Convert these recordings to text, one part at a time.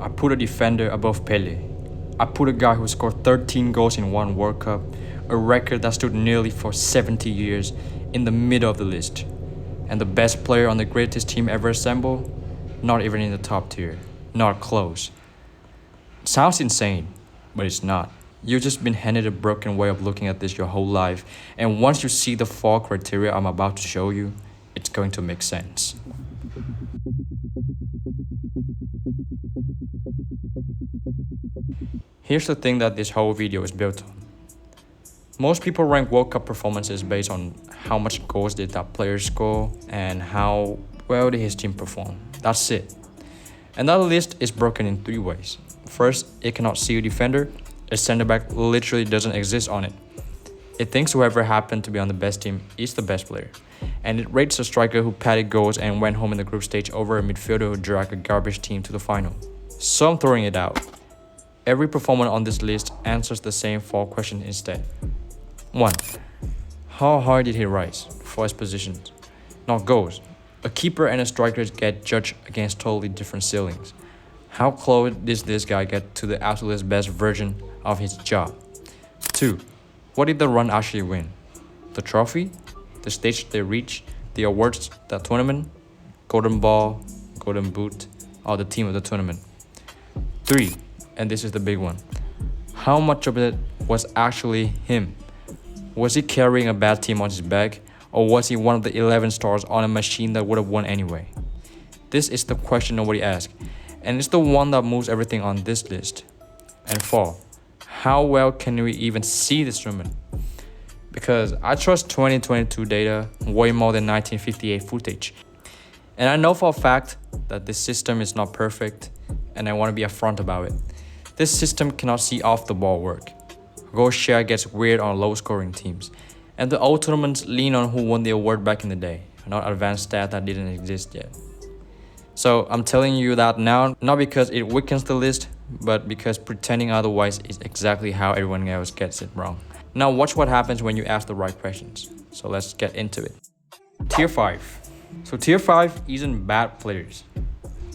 I put a defender above Pele. I put a guy who scored 13 goals in one World Cup, a record that stood nearly for 70 years, in the middle of the list. And the best player on the greatest team ever assembled? Not even in the top tier. Not close. Sounds insane, but it's not. You've just been handed a broken way of looking at this your whole life, and once you see the four criteria I'm about to show you, it's going to make sense. Here's the thing that this whole video is built on. Most people rank World Cup performances based on how much goals did that player score and how well did his team perform. That's it. And that list is broken in three ways. First, it cannot see a defender. A center back literally doesn't exist on it. It thinks whoever happened to be on the best team is the best player. And it rates a striker who padded goals and went home in the group stage over a midfielder who dragged a garbage team to the final. So I'm throwing it out. Every performer on this list answers the same four questions instead. 1. How high did he rise for his positions? Not goals. A keeper and a striker get judged against totally different ceilings. How close did this guy get to the absolute best version of his job? 2. What did the run actually win? The trophy? The stage they reach? The awards? The tournament? Golden ball? Golden boot? Or the team of the tournament? 3. And this is the big one. How much of it was actually him? Was he carrying a bad team on his back? Or was he one of the 11 stars on a machine that would have won anyway? This is the question nobody asks, and it's the one that moves everything on this list. And 4. How well can we even see this tournament? Because I trust 2022 data way more than 1958 footage. And I know for a fact that this system is not perfect, and I want to be upfront about it. This system cannot see off the ball work. Goal share gets weird on low scoring teams. And the old tournaments lean on who won the award back in the day, not advanced stats that didn't exist yet. So I'm telling you that now, not because it weakens the list, but because pretending otherwise is exactly how everyone else gets it wrong. Now watch what happens when you ask the right questions. So let's get into it. Tier 5. So Tier 5 isn't bad players.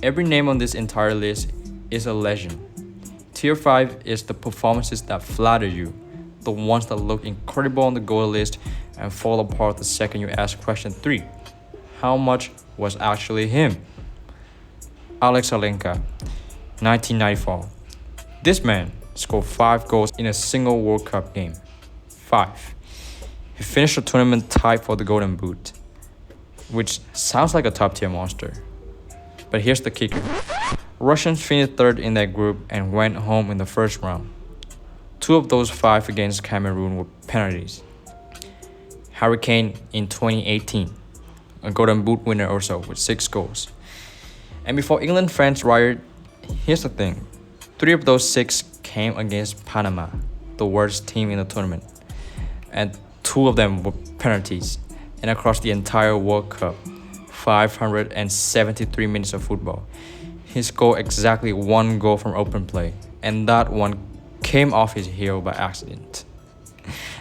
Every name on this entire list is a legend. Tier 5 is the performances that flatter you, the ones that look incredible on the goal list and fall apart the second you ask question 3. How much was actually him? Alex Alenka, 1994. This man scored 5 goals in a single World Cup game. 5. He finished the tournament tied for the Golden Boot, which sounds like a top tier monster. But here's the kicker. Russians finished 3rd in that group and went home in the first round. 2 of those 5 against Cameroon were penalties. Harry Kane in 2018, a Golden Boot winner also with 6 goals. And before England fans rioted, here's the thing. 3 of those 6 came against Panama, the worst team in the tournament. And 2 of them were penalties. And across the entire World Cup, 573 minutes of football, he scored exactly 1 goal from open play. And that one came off his heel by accident.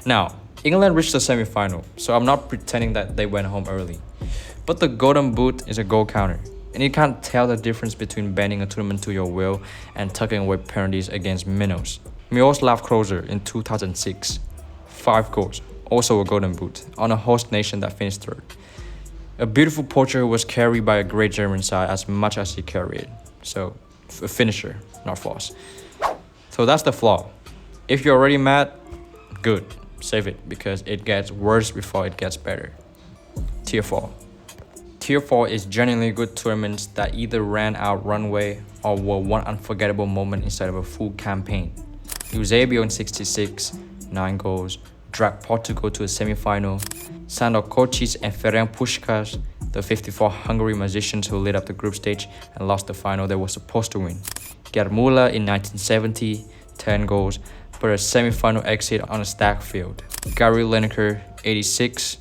Now, England reached the semi-final, so I'm not pretending that they went home early. But the Golden Boot is a goal counter, and you can't tell the difference between bending a tournament to your will and tucking away penalties against minnows. Miroslav Klose in 2006, 5 goals, also a Golden Boot, on a host nation that finished 3rd. A beautiful poacher who was carried by a great German side as much as he carried. So, a finisher, not floss. So that's the flaw. If you're already mad, good, save it because it gets worse before it gets better. Tier 4. Tier 4 is genuinely good tournaments that either ran out runway or were one unforgettable moment inside of a full campaign. Eusebio in 66, 9 goals, dragged Portugal to a semi-final. Sandor Kocic and Ferenc Puskás, the 54 Hungary musicians who lit up the group stage and lost the final they were supposed to win. Gerd Müller in 1970, 10 goals, but a semi-final exit on a stacked field. Gary Lineker, 86,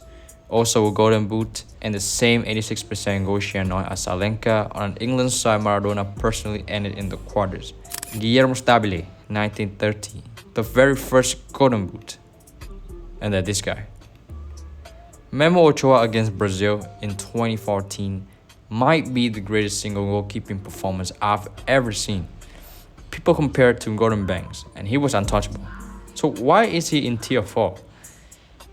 also a Golden Boot, and the same 86% goal share known as Alenka on an England side Maradona personally ended in the quarters. Guillermo Stabile, 1930, the very first Golden Boot. And then this guy. Memo Ochoa against Brazil in 2014 might be the greatest single goalkeeping performance I've ever seen. People compared to Gordon Banks, and he was untouchable. So why is he in tier 4?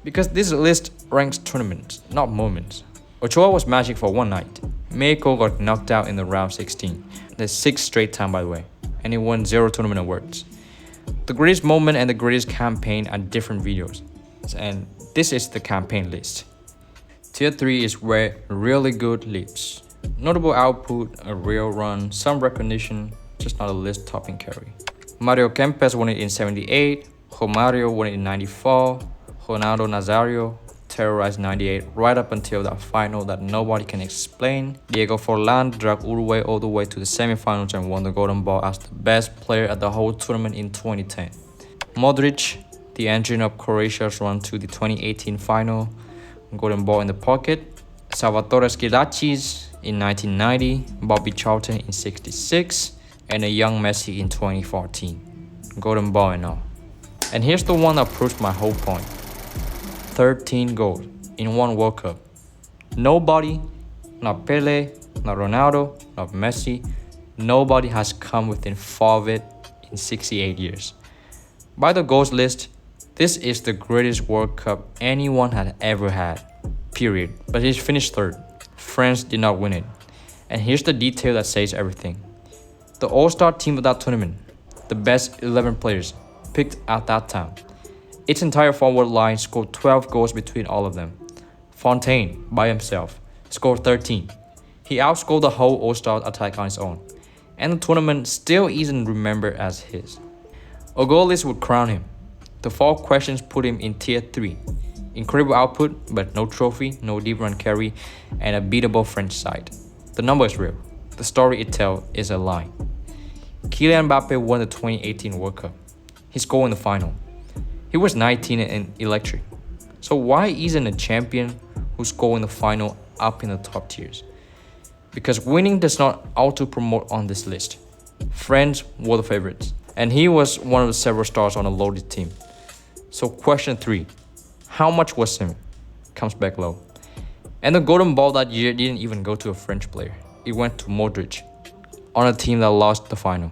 Because this list ranks tournaments, not moments. Ochoa was magic for one night. Meiko got knocked out in the round 16, the 6th straight time by the way, and he won 0 tournament awards. The greatest moment and the greatest campaign are different videos, and this is the campaign list. Tier 3 is where really good lives. Notable output, a real run, some recognition, just not a list topping carry. Mario Kempes won it in 78, Romario won it in 94, Ronaldo Nazario terrorized 98 right up until that final that nobody can explain. Diego Forlan dragged Uruguay all the way to the semifinals and won the Golden Ball as the best player at the whole tournament in 2010. Modric, the engine of Croatia's run to the 2018 final, Golden Ball in the pocket. Salvatore Schillacis in 1990, Bobby Charlton in 66, and a young Messi in 2014. Golden Ball and all. And here's the one that proves my whole point. 13 goals in one World Cup. Nobody, not Pele, not Ronaldo, not Messi, nobody has come within 4 of it in 68 years. By the goals list, this is the greatest World Cup anyone had ever had, period. But he's finished 3rd. France did not win it. And here's the detail that says everything. The all-star team of that tournament, the best 11 players picked at that time. Its entire forward line scored 12 goals between all of them. Fontaine, by himself, scored 13. He outscored the whole all-star attack on his own. And the tournament still isn't remembered as his. A goal list would crown him. The 4 questions put him in tier 3. Incredible output, but no trophy, no deep run carry, and a beatable French side. The number is real. The story it tells is a lie. Kylian Mbappe won the 2018 World Cup. He scored in the final. He was 19 and electric. So why isn't a champion who scored in the final up in the top tiers? Because winning does not auto-promote on this list. France were the favorites, and he was one of the several stars on a loaded team. So question 3, how much was him? Comes back low. And the Golden Ball that year didn't even go to a French player. It went to Modric, on a team that lost the final.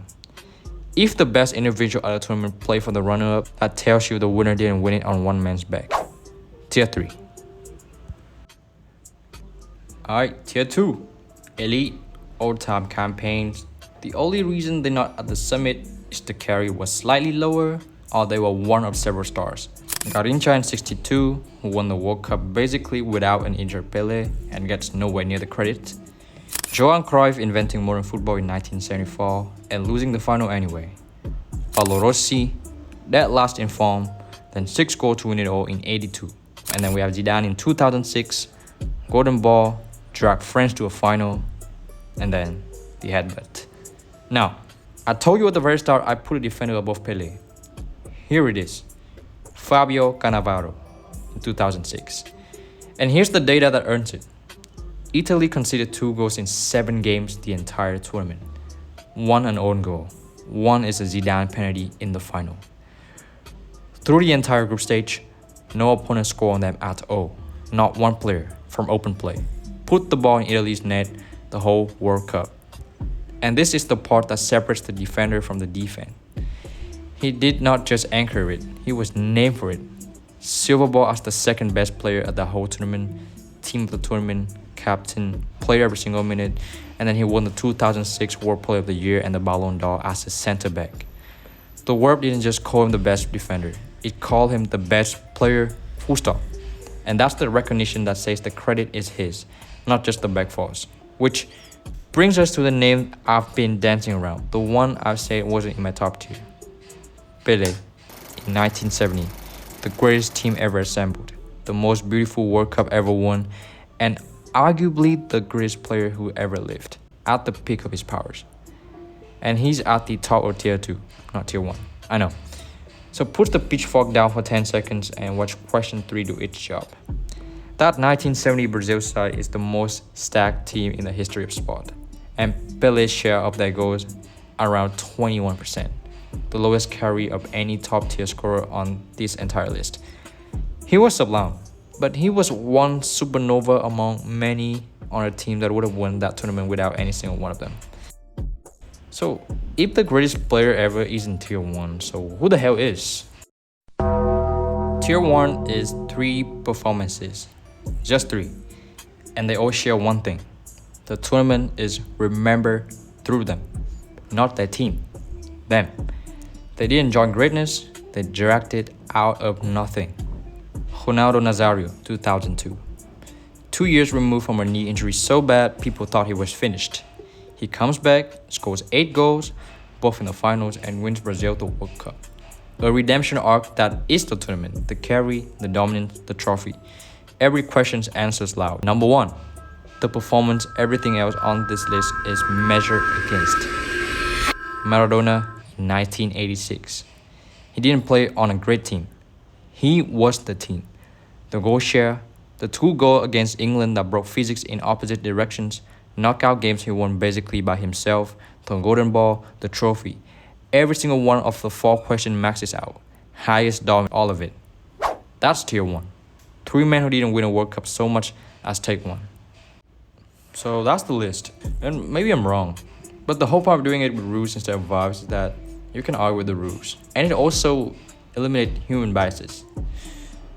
If the best individual at the tournament played for the runner-up, that tells you the winner didn't win it on one man's back. Tier 3. Alright, Tier 2. Elite, all-time campaigns. The only reason they're not at the summit is the carry was slightly lower, or they were one of several stars. Garrincha in 62, who won the World Cup basically without an injured Pele and gets nowhere near the credit. Johan Cruyff inventing modern football in 1974 and losing the final anyway. Paolo Rossi, dead last in form, then 6 goals to win it all in 82. And then we have Zidane in 2006, Golden Ball, dragged France to a final, and then the headbutt. Now, I told you at the very start I put a defender above Pele. Here it is, Fabio Cannavaro in 2006. And here's the data that earns it. Italy conceded 2 goals in 7 games the entire tournament. 1 an own goal. 1 is a Zidane penalty in the final. Through the entire group stage, no opponent scored on them at all. Not one player from open play. Put the ball in Italy's net the whole World Cup. And this is the part that separates the defender from the defense. He did not just anchor it, he was named for it. Silver Ball as the 2nd best player at the whole tournament, team of the tournament, captain, player every single minute, and then he won the 2006 World Player of the Year and the Ballon d'Or as a center back. The world didn't just call him the best defender, it called him the best player, full stop. And that's the recognition that says the credit is his, not just the back force. Which brings us to the name I've been dancing around, the one I've said wasn't in my top tier. Pele, in 1970, the greatest team ever assembled, the most beautiful World Cup ever won, and arguably the greatest player who ever lived, at the peak of his powers. And he's at the top of tier 2, not tier 1, I know. So put the pitchfork down for 10 seconds and watch question 3 do its job. That 1970 Brazil side is the most stacked team in the history of sport, and Pele's share of their goals around 21%, the lowest carry of any top tier scorer on this entire list. He was sublime, but he was one supernova among many on a team that would have won that tournament without any single one of them. So If the greatest player ever isn't Tier 1, so who the hell is? Tier 1 is 3 performances. Just 3. And they all share one thing. The tournament is remembered through them, not their team. Them. They didn't join greatness, they dragged it out of nothing. Ronaldo Nazario, 2002. 2 years removed from a knee injury so bad, people thought he was finished. He comes back, scores 8 goals, both in the finals, and wins Brazil the World Cup. A redemption arc that is the tournament, the carry, the dominance, the trophy. Every question answers loud. Number 1. The performance everything else on this list is measured against. Maradona in 1986. He didn't play on a great team. He was the team. The goal share, the 2 goals against England that broke physics in opposite directions, knockout games he won basically by himself, the golden ball, the trophy. Every single one of the 4 questions maxes out. Highest dog, all of it. That's Tier 1. 3 men who didn't win a World Cup so much as take one. So that's the list. And maybe I'm wrong. But the whole point of doing it with rules instead of vibes is that you can argue with the rules. And it also eliminates human biases.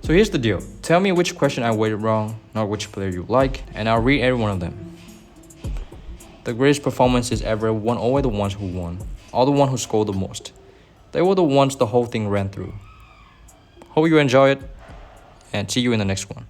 So here's the deal. Tell me which question I weighted wrong, not which player you like, and I'll read every one of them. The greatest performances ever weren't always the ones who won, or the ones who scored the most. They were the ones the whole thing ran through. Hope you enjoy it, and see you in the next one.